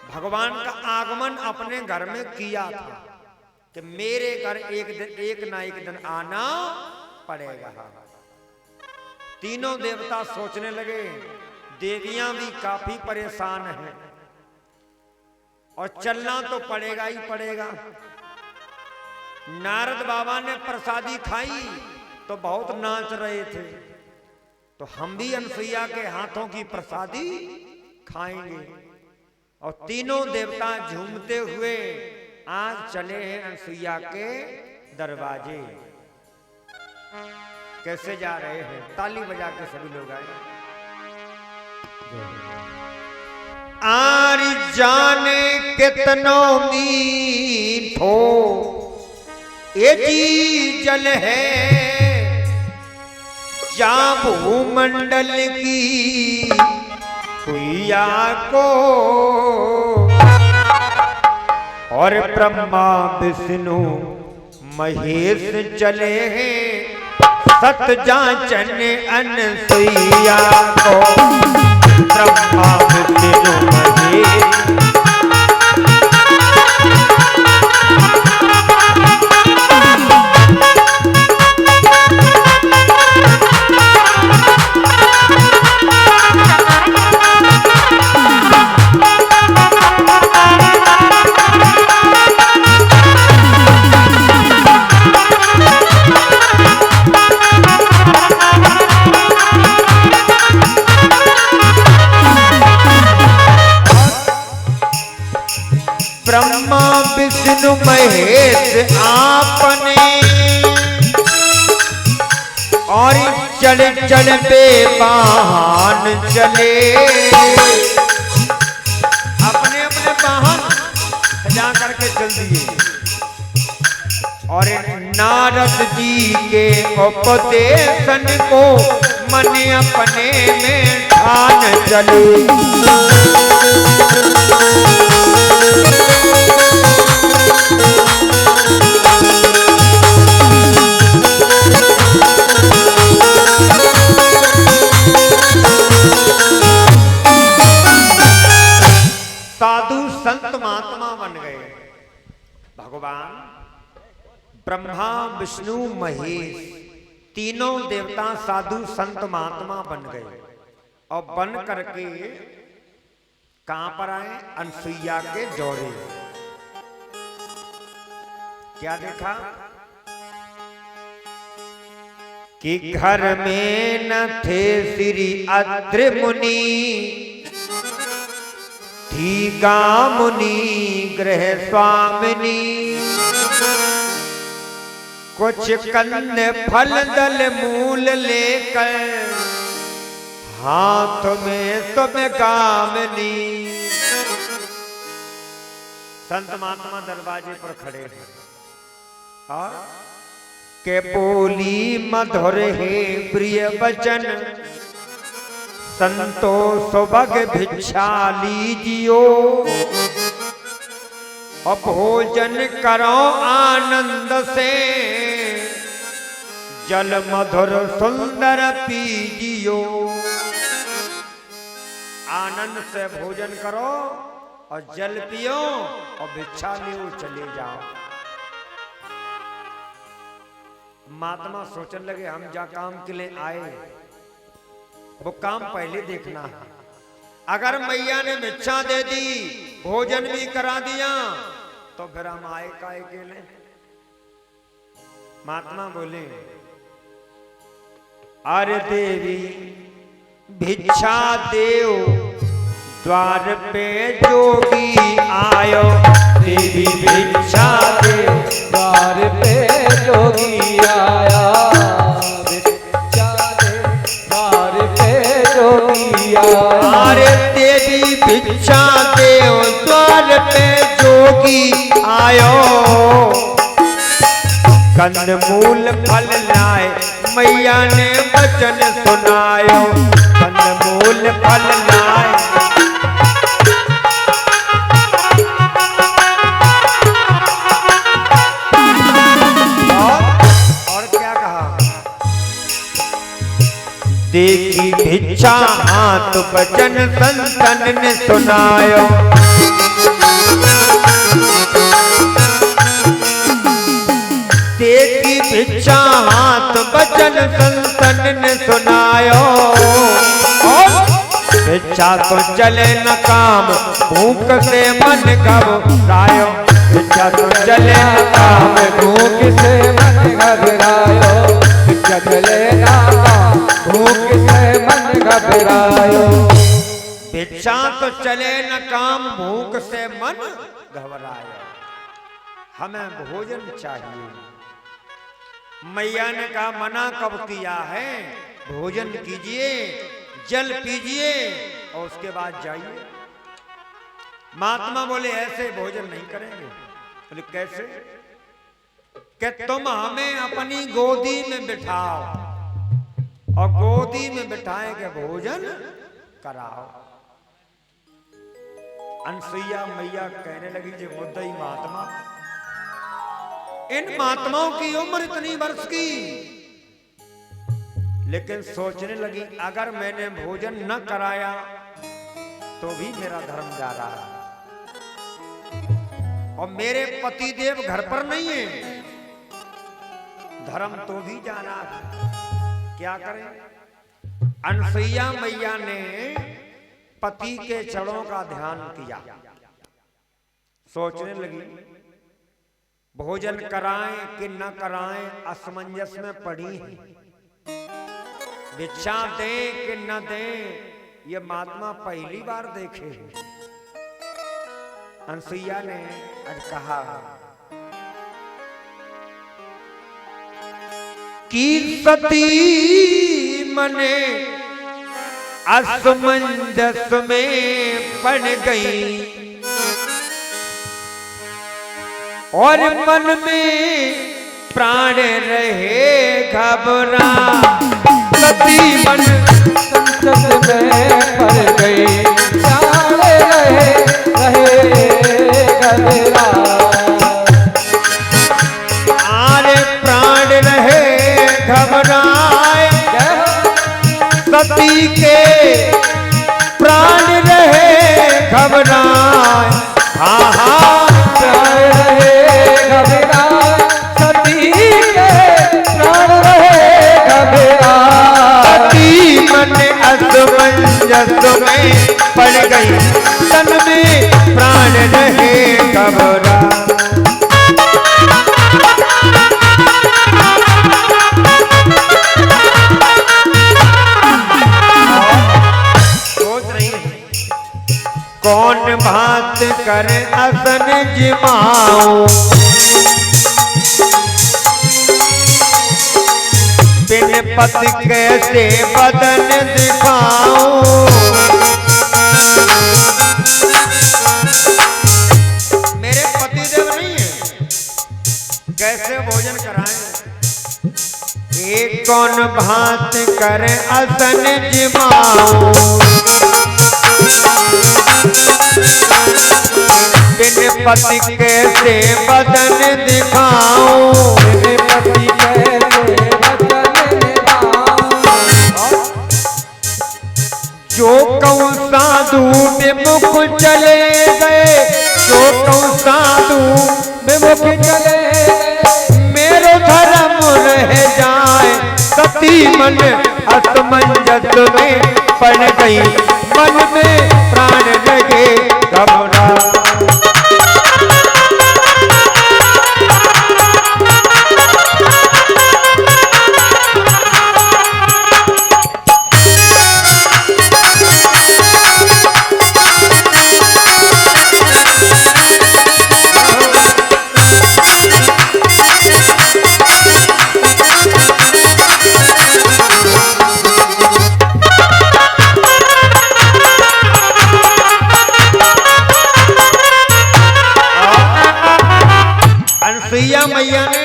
भगवान का आगमन अपने घर में किया था कि मेरे घर एक ना एक दिन आना पड़ेगा। तीनों देवता सोचने लगे, देवियां भी काफी परेशान हैं और चलना तो पड़ेगा ही पड़ेगा। नारद बाबा ने प्रसादी खाई तो बहुत नाच रहे थे, तो हम भी अनसुईया के हाथों की प्रसादी खाएंगे। और तीनों देवता झूमते हुए आज चले हैं अनसुईया के दरवाजे। कैसे जा रहे हैं? ताली बजा के सभी लोग आए। आर जाने कितनों मीठो ये जी जल है, जा भूमंडल की कुइया को। और ब्रह्मा विष्णु महेश चले हैं, सत जांचन अनसुईया को। ब्रह्मा विष्णु महेश ब्रह्मा विष्णु महेश आपने, और चल चल पे वाहन चले। अपने अपने वाहन सजा करके चल दिए। और नारद जी के उपदेशन को मन अपने में ठान चले। साधु संत महात्मा बन गए। भगवान ब्रह्मा विष्णु महेश तीनों देवता साधु संत महात्मा बन गए। और बन करके कहां पर आए? अनसुईया के जोड़े। क्या देखा कि घर में न थे श्री अत्रि मुनि, थी गामुनी गृह स्वामिनी। कुछ कंद फल दल मूल लेकर हाथ में तुम कामनी। संत महात्मा दरवाजे पर खड़े हैं और के बोली मधुर है प्रिय वचन, संतोष भग भिक्षा लीजियो। और भोजन करो आनंद से, जल मधुर सुंदर पीजियो। आनंद से भोजन करो और जल पियो और भिक्षा लियो, चले जाओ। महात्मा सोचने लगे, हम जा काम के लिए आए, वो काम पहले देखना है। अगर मैया ने भिक्षा दे दी, भोजन भी करा दिया, तो फिर हम आए काहे के लिए? महात्मा बोले, अरे देवी भिक्षा देव द्वार पे जोगी आयो। देवी भिक्षा देव द्वार पे जोगी आया। अरे देवी भिक्षा देव द्वार पे जोगी आयो। कंद मूल फल लाए मैया ने वचन सुनायो। कंद मूल फल लाए और क्या कहा? देखी भिक्षा हाथ वचन संतन ने सुनायो। वचन संतन ने सुनायो, और इच्छा तो चले न काम, भूख से मन घबरायो। इच्छा तो चले न काम, भूख से मन घबरायो। इच्छा चले न काम, भूख से मन घबरायो। इच्छा तो चले न काम, भूख से मन घबरायो। हमें भोजन चाहिए। मैया ने कहा मना कब किया है, भोजन कीजिए, जल पीजिए और उसके बाद जाइए। महात्मा बोले ऐसे भोजन नहीं करेंगे। बोले कैसे? कि तुम हमें अपनी गोदी में बिठाओ और गोदी में बिठाए के भोजन कराओ। अनसुईया मैया कहने लगी जो मुद्दई महात्मा, इन महात्माओं की उम्र इतनी वर्ष की, लेकिन सोचने लगी अगर मैंने भोजन न कराया तो भी मेरा धर्म जा रहा है, और मेरे पतिदेव घर पर नहीं है, धर्म तो भी जा रहा है, क्या करें? अनसुईया मैया ने पति के चरणों का ध्यान किया, सोचने लगी भोजन कराएं कि न कराएं, असमंजस में पड़ी है। भिक्षा दें कि न दें, ये महात्मा पहली बार देखे। अनसुईया ने आज कहा कि सती मने असमंजस में पड़ गई और मन में प्राण रहे घबरा। सती मन संकट में पड़ गई, प्राण रहे घबरा। आरे प्राण रहे घबराए, सती के प्राण रहे घबराए। हाँ हाँ प्राण रहे घबराए, सती के प्राण रहे घबराए। सती मन असमंजस में पड़ गई, तन में प्राण रहे घबरा। कौन बात कर असन जिमाऊं, बिन पति कैसे बदन दिखाऊं। मेरे पतिदेव नहीं है, कैसे भोजन कराएं? एक कौन बात कर असन जिमाऊं, बिन पति कैसे बदन दिखाऊं। बिन पति कैसे बदन दिखाऊं। जो कहूँ साधु विमुख चले गए, जो कहूँ साधु विमुख चले गए, मेरो धर्म रह जाए। सती मन असमंजस में पड़ गई, मन में प्राण लगे घबरा। अनसुईया मैया ने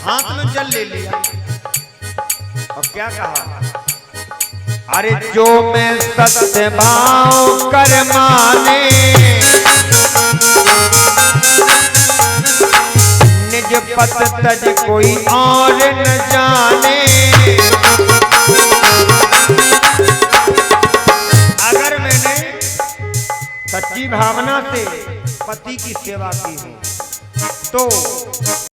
हाथ में जल ले लिया और क्या कहा, अरे जो मैं सत्य भाव कर माने, निज पत तज कोई और न जाने। अगर मैंने सच्ची भावना से पति की सेवा की हो तो